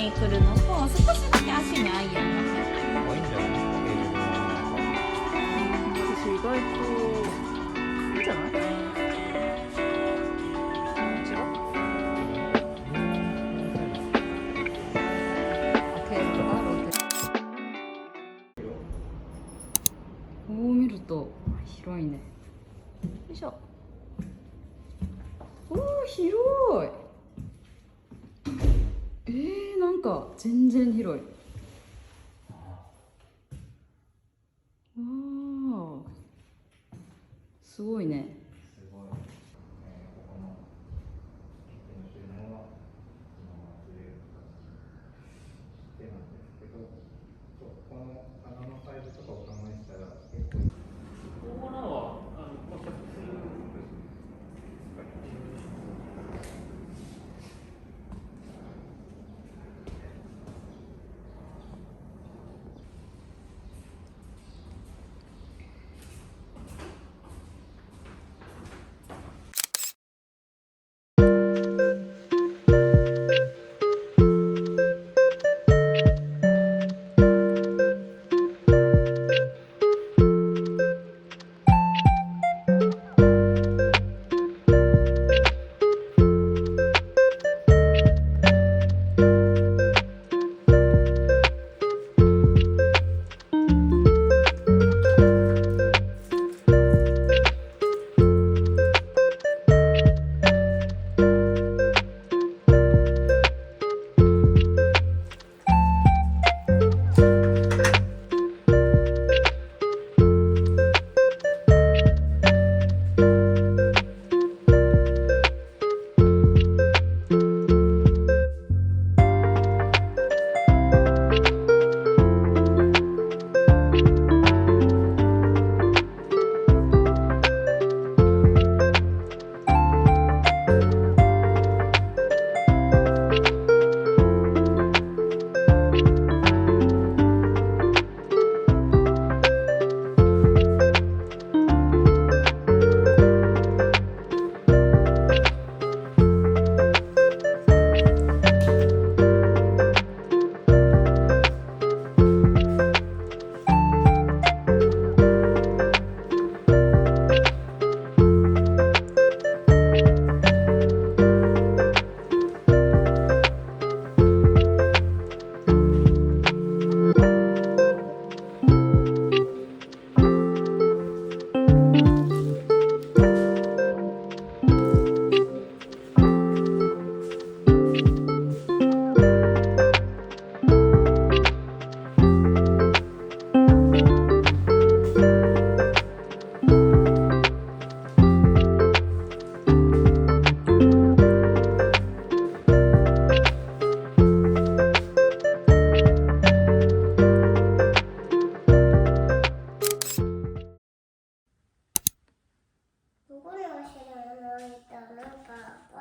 に来るのと、少しだけ足にアイアンが入ってる。多いんじゃない？私意外といいんじゃない？違う？ケーブルがローテ。こう見ると広いね。よいしょ。おお、広い。なんか全然広い。わあ、すごいね。すごい。ここの池の収納はそのままずれる形なんですけど、この穴のサイズとかを考えたら結構。ここのは骨折する。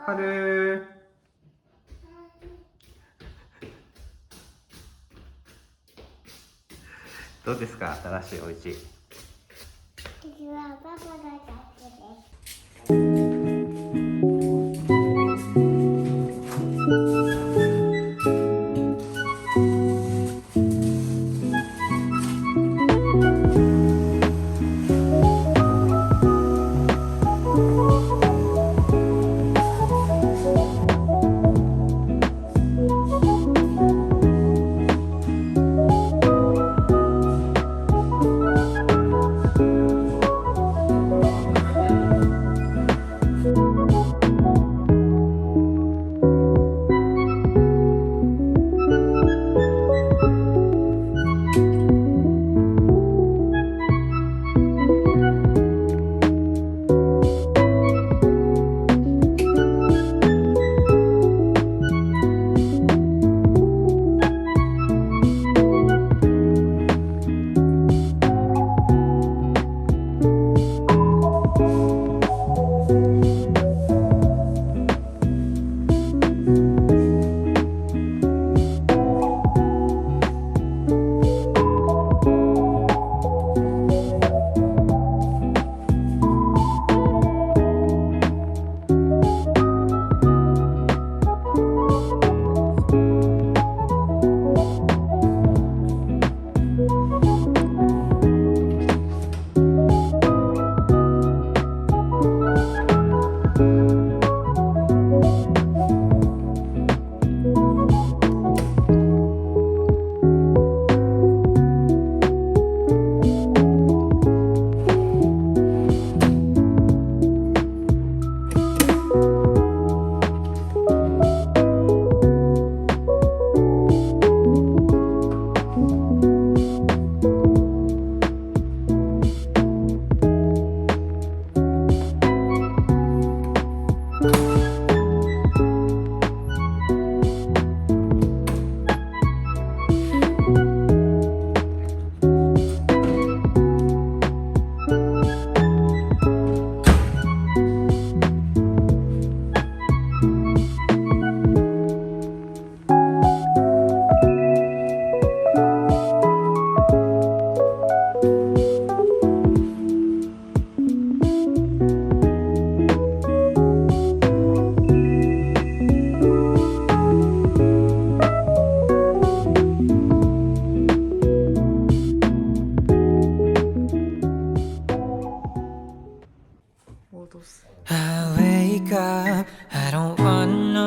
はるどうですか、新しいお家。次はパパが好きです。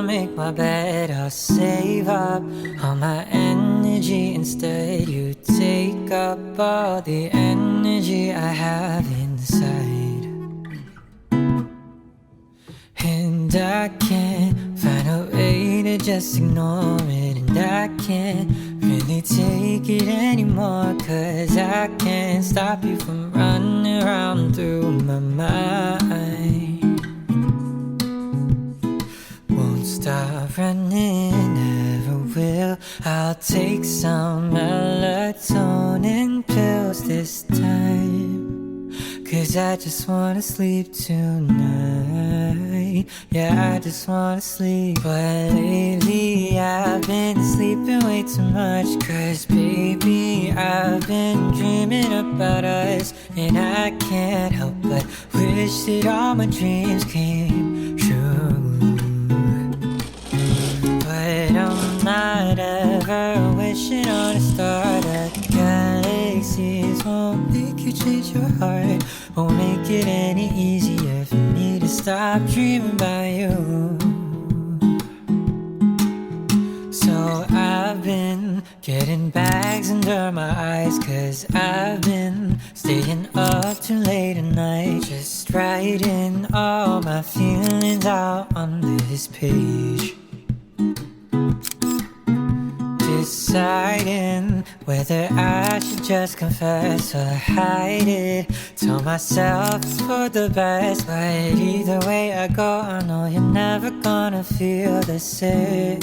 make my bed, I'll save up all my energy. Instead, you take up all the energy I have inside. And I can't find a way to just ignore it. And I can't really take it anymore, 'cause I can't stop you from running around through my mind. Won't stop running, never will. I'll take some melatonin pills this time, 'cause I just wanna sleep tonight. Yeah, I just wanna sleep. But lately I've been sleeping way too much, 'cause baby, I've been dreaming about us. And I can't help but wish that all my dreams came true. But I'm not ever wishing on a star. The galaxies won't make you change your heart, won't make it any easier for me to stop dreaming about you. So I've been getting bags under my eyes, 'cause I've been staying up too late at night, just writing all my feelings out on this page. Deciding whether I should just confess or hide it. Tell myself it's for the best, but either way I go, I know you're never gonna feel the same.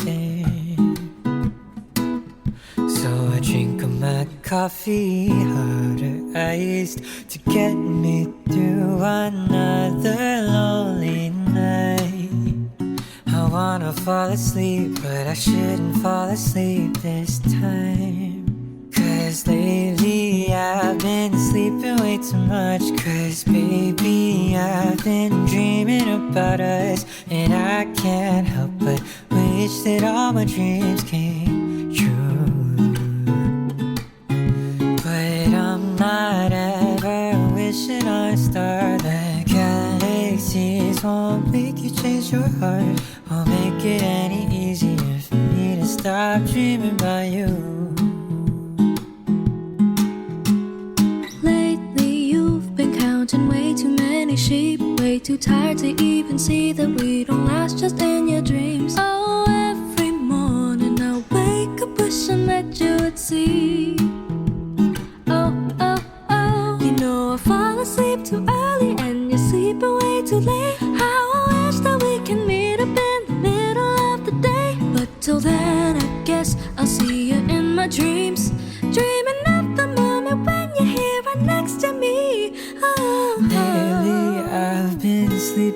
So I drink up my coffee, harder iced, to get me through another lonely night. I wanna fall asleep, but I shouldn't fall asleep this time, 'cause lately I've been sleeping way too much. 'Cause baby, I've been dreaming about us. And I can't help but wish that all my dreams came true. But I'm not ever wishing on a star. The galaxies won't make you change your heart, won't make it any easier for me to stop dreaming about you. Lately you've been counting way too many sheep, way too tired to even see that we don't last just